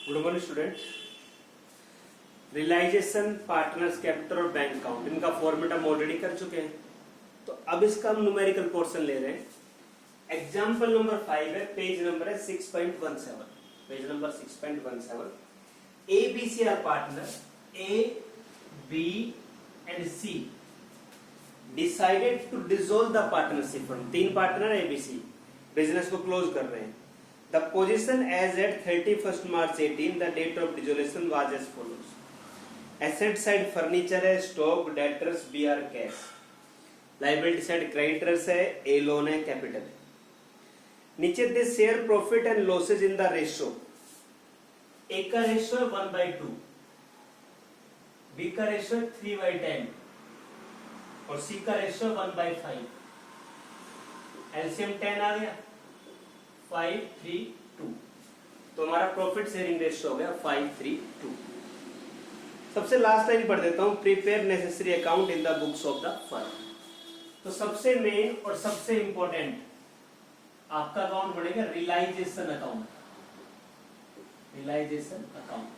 Good morning student. Realisation, partners capital और bank account, इनका format हम ऑलरेडी कर चुके हैं। तो अब इसका हम न्यूमेरिकल पोर्शन ले रहे हैं। एग्जाम्पल नंबर 5 है, पेज नंबर है 6.17। Page number 6.17। A B C are partner, A B and C decided to dissolve the partnership firm. 3 partner A B C business को क्लोज कर रहे हैं। The position as at 31st March 18, the date of dissolution was as follows. Asset side furniture है, stock, debtors, BR cash. Liability side creditors है, A loan है, capital है। नीचे दे share profit and losses in the ratio. A का ratio है 1/2, B का ratio है 3/10 और C का रेशियो है 1/5। एलसीएम 10 आ गया, 5:3:2। तो हमारा प्रॉफिट शेयरिंग रेशियो हो गया 5:3:2। सबसे लास्ट लाइन पढ़ देता हूं, prepare necessary account in the books of the firm. तो सबसे मेन और सबसे इंपॉर्टेंट आपका अकाउंट बनेगा रियलाइजेशन अकाउंट। रियलाइजेशन अकाउंट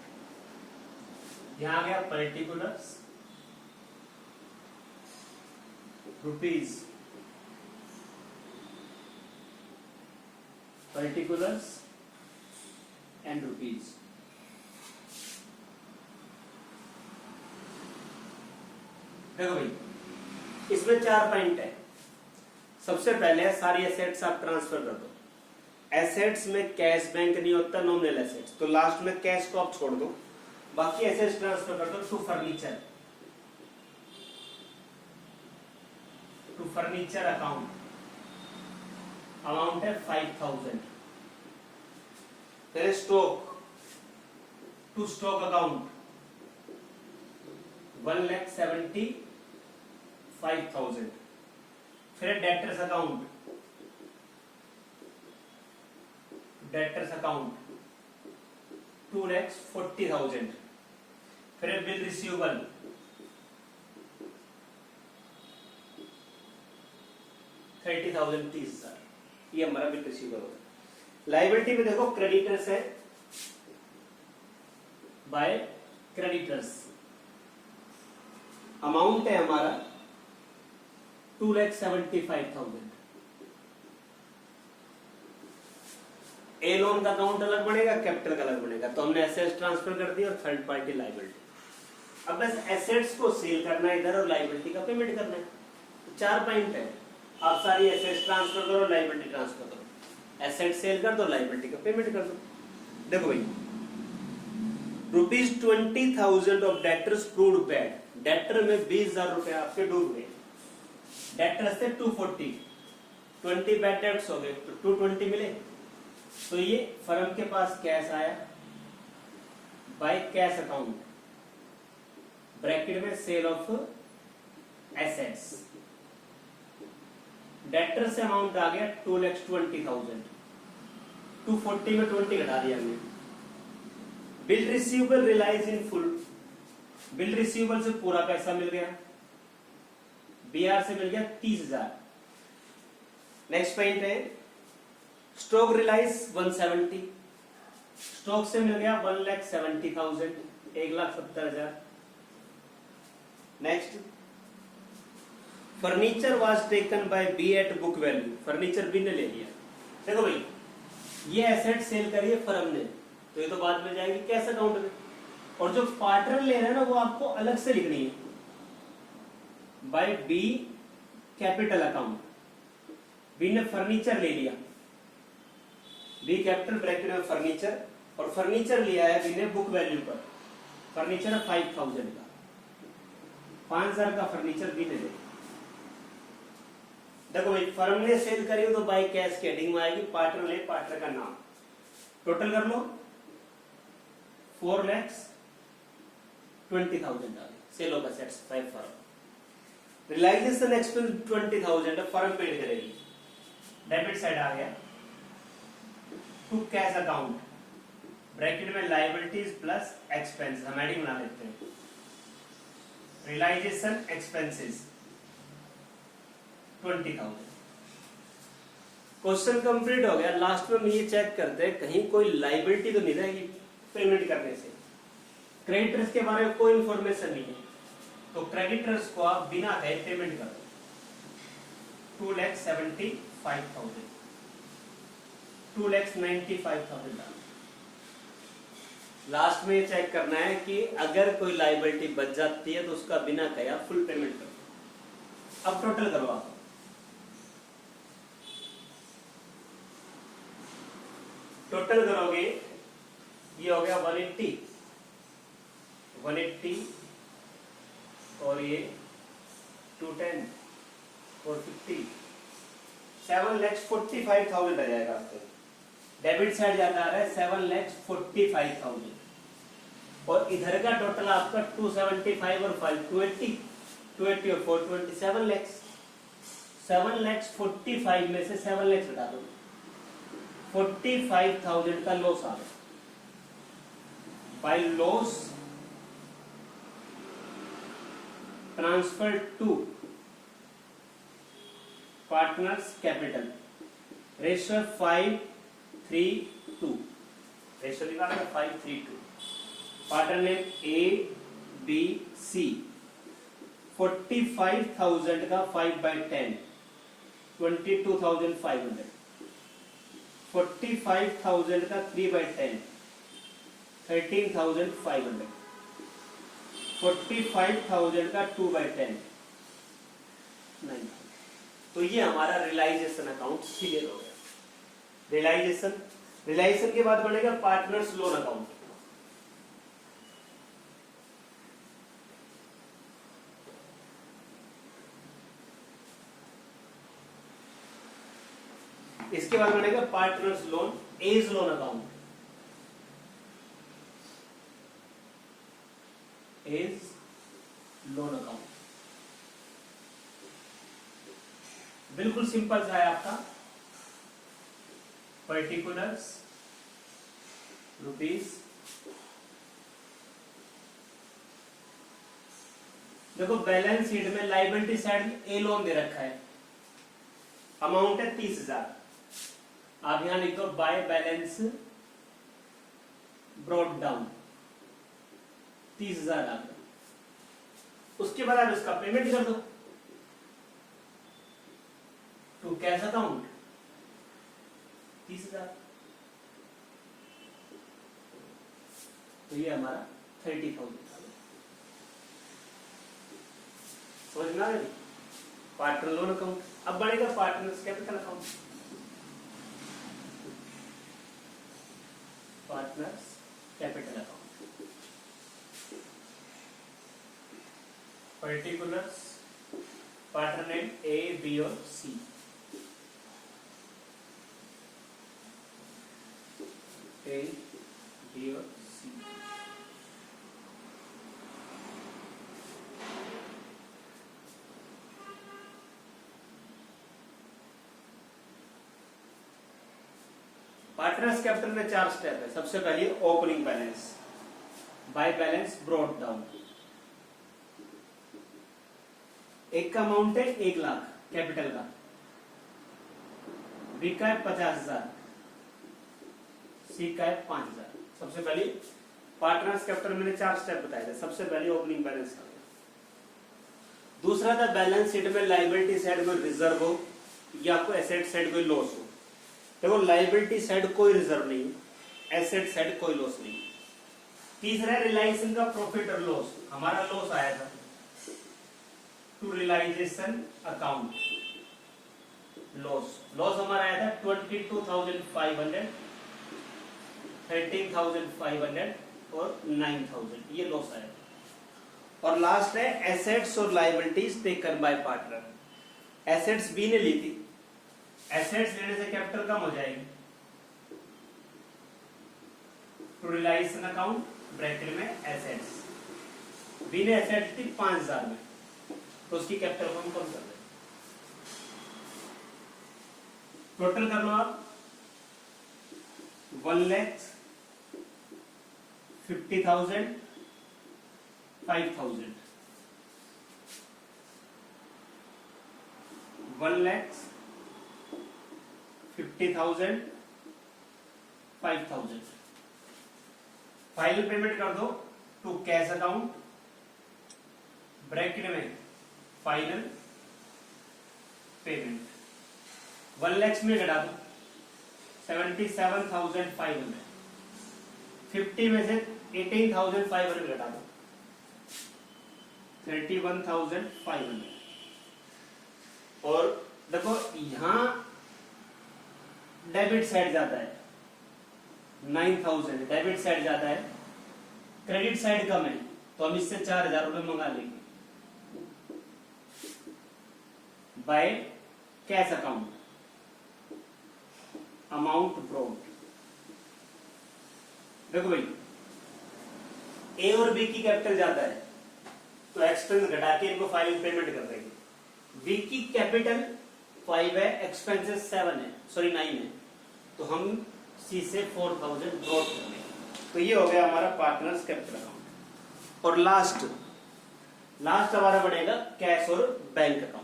यहां आ गया particulars, rupees, particulars and rupees. देखो भाई, इसमें 4 पॉइंट है। सबसे पहले सारी एसेट्स आप ट्रांसफर कर दो। एसेट्स में कैश बैंक नहीं होता, नॉमिनल एसेट्स, तो लास्ट में कैश को आप छोड़ दो, बाकी एसेट्स ट्रांसफर कर दो to furniture, to furniture account. Amount है 5000। फिर स्टॉक टू स्टॉक अकाउंट 1,75,000। फिर डेटर्स अकाउंट, डेटर्स अकाउंट 2,40,000। फिर बिल रिसीवेबल 30,000, 30,000। ये हमारा बिल रिसीवेबल होगा। लायबिलिटी में देखो क्रेडिटर्स है, बाय क्रेडिटर्स अमाउंट है हमारा 2,75,000। ए लोन का अकाउंट अलग बनेगा, कैपिटल का अलग बनेगा। तो हमने एसेट्स ट्रांसफर कर दी और थर्ड पार्टी लायबिलिटी। अब बस एसेट्स को सेल करना है इधर और लायबिलिटी का पेमेंट करना है। तो 4 पॉइंट है। आप सारी एसेट्स ट्रांसफर करो, लायबिलिटी ट्रांसफर करो, एसेट सेल कर दो, लायबिलिटी का पेमेंट कर दो। देखो भाई, ₹20,000 of debtors proved bad. Debtor में 20,000 रुपए आपके डूब गए। डेटर्स थे 240, 20 बैड डेट्स हो गए, तो 220 मिले। तो ये फर्म के पास कैश आया बाय कैश अकाउंट, ब्रैकेट में सेल ऑफ एसेट्स। डेटर से अमाउंट आ गया 2,20,000। 240 में 20 घटा दिया हमने। Bill receivable realise in full. Bill receivable से पूरा पैसा मिल गया, बीआर से मिल गया 30,000। नेक्स्ट पॉइंट है स्टॉक रिलाइज 170। स्टॉक से मिल गया 1,70,000, 1,70,000। Next furniture was taken by B at book value. Furniture B ने ले लिया। देखो भाई, ये एसेट सेल करिए फर्म ने, तो ये तो बाद में जाएगी कैश अकाउंट में। और जो पार्टनर ले रहे हैं ना, वो आपको अलग से लिखनी है, by B capital account. B ने फर्नीचर ले लिया, बी कैपिटल ब्रैकेट में फर्नीचर, और फर्नीचर लिया है बी ने बुक वैल्यू पर। फर्नीचर 5,000 का, 5,000 का फर्नीचर बी ने लिया। देखो भाई, फर्म ने सेल करी तो बाय कैश की हेडिंग में आएगी, पार्टनर ले, पार्टनर का नाम। टोटल कर लो 4,20,000 आ गए sale of assets by firm. Realisation expense 20,000 firm paid करेगी। डेबिट साइड आ गया टू कैश अकाउंट, ब्रैकेट में लायबिलिटीज प्लस एक्सपेंस। हम हेडिंग बना लेते हैं, रियलाइजेशन एक्सपेंसेस 20,000। क्वेश्चन कंप्लीट हो गया। लास्ट में हम ये चेक करते हैं कहीं कोई लायबिलिटी तो नहीं रहेगी। पेमेंट करने से। क्रेडिटर्स के बारे में कोई इंफॉर्मेशन नहीं है, तो क्रेडिटर्स को आप बिना कहे पेमेंट कर दो। 2,75,000, 2,95,000 डालो। लास्ट में चेक करना है कि अगर कोई लायबिलिटी बच जाती है तो उसका बिना कहे आप फुल पेमेंट करो। अब टोटल करो आप। टोटल करोगे, ये हो गया 180 और ये 210 और 50, 7,45,000 आ जाएगा आपको। डेबिट साइड ज्यादा आ रहा है 7,45,000 और इधर का टोटल आपका 275 और 5 280 और 420 7 लाख। 7,45,000 में से 7 लाख घटा दो, 45,000 का लॉस आ गया। By loss transfer to partners capital, ratio 5:3:2, ratio निकालना 5:3:2। Partner name A B C, 45,000 का 5/10 22,500, 45,000 का 3/10 13,500, 45,000 का 2/10 9,000। तो ये हमारा रियलाइजेशन अकाउंट क्लियर हो गया। रियलाइजेशन के बाद बनेगा पार्टनर्स लोन अकाउंट। इसके बाद बनेगा partners loan as loan account. As loan account बिल्कुल सिंपल सा है आपका। पर्टिकुलर्स रुपीस, देखो बैलेंस शीट में लाइबिलिटी साइड में ए लोन दे रखा है, अमाउंट है 30,000। आप यहां लिख दो बाय बैलेंस ब्रॉट डाउन, 30,000 आ गया। उसके बाद आप इसका पेमेंट कर दो टू कैश अकाउंट 30,000। तो ये हमारा 30,000 समझ में आ गई। Partner loan account. अब बढ़ेगा partners capital account. Partners capital account, particulars partner name A B और सी, ए बी और सी। पार्टनर्स कैपिटल में 4 स्टेप है। सबसे पहले opening balance, by balance brought down. एक का अमाउंट है 1 लाख कैपिटल का, बी का है 50,000, सी का है 5,000। सबसे पहले पार्टनर्स कैपिटल मैंने 4 स्टेप बताए थे। सबसे पहले ओपनिंग बैलेंस का। दूसरा था बैलेंस शीट में लायबिलिटी साइड कोई रिजर्व हो या आपको एसेट साइड कोई लॉस हो। देखो लायबिलिटी साइड कोई रिजर्व नहीं, एसेट साइड कोई लॉस नहीं। तीसरा रियलाइजेशन का प्रॉफिट और लॉस। हमारा लॉस आया था टू रियलाइजेशन अकाउंट, लॉस हमारा आया था 22,500, 13,500 और 9,000, ये लॉस आया। और लास्ट है एसेट्स और liabilities taken by partner. Assets B ने ली थी, एसेट्स लेने से कैपिटल कम हो जाएगी। टू रियलाइजेशन अकाउंट ब्रैकेट में एसेट्स, बी ने एसेट्स थी 5,000 में, तो उसकी कैपिटल को हम कम कर दें। टोटल कर लो आप 1,50,000 5,000, 1,50,000 5,000। फाइनल पेमेंट कर दो टू कैश अकाउंट, ब्रैकेट में फाइनल पेमेंट 1 लाख में घटा दो 77,500, 50 में से 18,500 घटा दो 31,500। और देखो यहां डेबिट साइड जाता है 9,000, डेबिट साइड जाता है, क्रेडिट साइड कम है, तो हम इससे 4,000 रुपए मंगा लेंगे by cash account, amount brought. देखो भाई ए और बी की कैपिटल जाता है तो एक्सपेंस घटा के इनको फाइनल पेमेंट कर देंगे। बी की कैपिटल 5 है, एक्सपेंसेस 7 है, सॉरी 9 है, तो हम सी से 4,000 ड्रॉप कर देंगे। तो ये हो गया हमारा पार्टनर्स कैपिटल अकाउंट। और लास्ट हमारा बनेगा कैश और बैंक अकाउंट।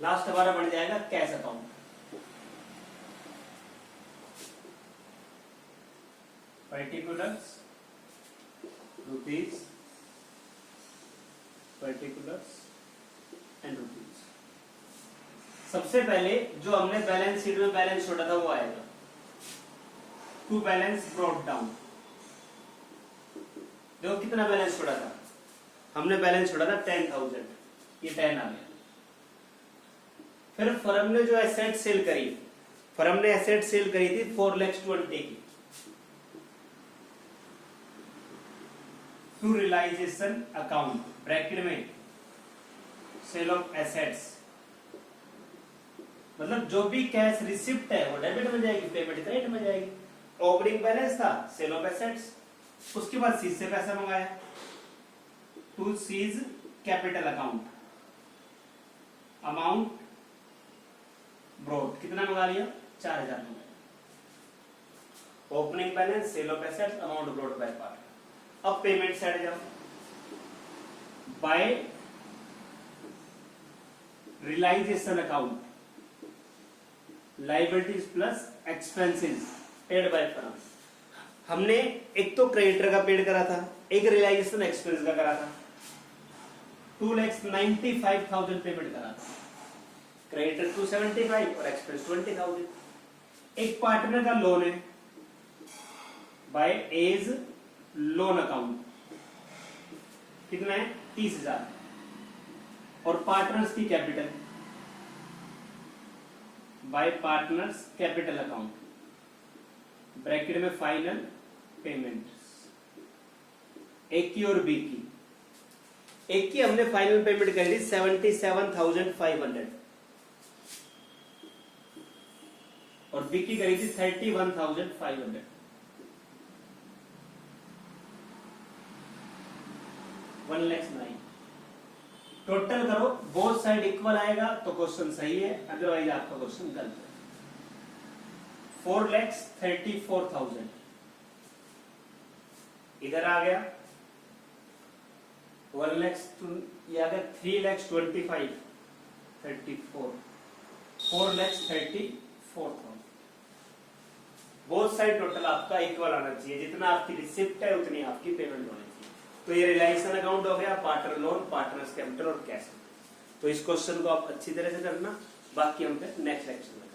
लास्ट हमारा बन जाएगा cash account. Particulars rupees, particulars and rupees. सबसे पहले जो हमने बैलेंस शीट में बैलेंस छोड़ा था वो आएगा टू बैलेंस ब्रॉट डाउन। देखो कितना बैलेंस छोड़ा था, हमने बैलेंस छोड़ा था 10,000, ये 10 आ गया। फिर फर्म ने जो एसेट सेल करी, फर्म ने एसेट सेल करी थी 4,20,000 की, टू रियलाइजेशन अकाउंट ब्रैकेट में सेल ऑफ एसेट्स, मतलब जो भी कैश रिसिप्ट है वो डेबिट में जाएगी, पेमेंट क्रेडिट में जाएगी। ओपनिंग बैलेंस था सेल ऑफ एसेट्स, उसके बाद सीज से पैसा मंगाया to C's capital account, amount brought कितना मंगा लिया 4,000 मंगाया। Opening balance sale of assets amount brought by partner. अब पेमेंट साइड जाओ, by realisation account, liabilities plus expenses paid by firm. हमने एक तो क्रेडिटर का पेड करा था, एक रियलाइजेशन एक्सपेंस का करा था, 2,95,000 पेमेंट करा था, क्रेडिटर 275 और एक्सपेंस 20,000। एक पार्टनर का लोन है बाय एज लोन अकाउंट, कितना है 30,000, और पार्टनर्स की capital by partners capital account, bracket में फाइनल पेमेंट। एक की और बी की, एक की हमने फाइनल पेमेंट कर दी 77,500 और बी की करी थी 31,500। 1,09,000 टोटल करो, बोथ साइड इक्वल आएगा तो क्वेश्चन सही है, अदरवाइज आपका क्वेश्चन गलत है। 4,34,000 इधर आ गया, 1 लाख ये आ गया 3,25,000 34 4,34,000। बोथ साइड टोटल आपका इक्वल आना चाहिए, जितना आपकी रिसिप्ट है उतनी आपकी पेमेंट होनी चाहिए। तो ये रियलाइजेशन अकाउंट हो गया, पार्टनर लोन, पार्टनर्स कैपिटल और कैश। तो इस क्वेश्चन को आप अच्छी तरह से करना, बाकी हम फिर नेक्स्ट लेक्चर में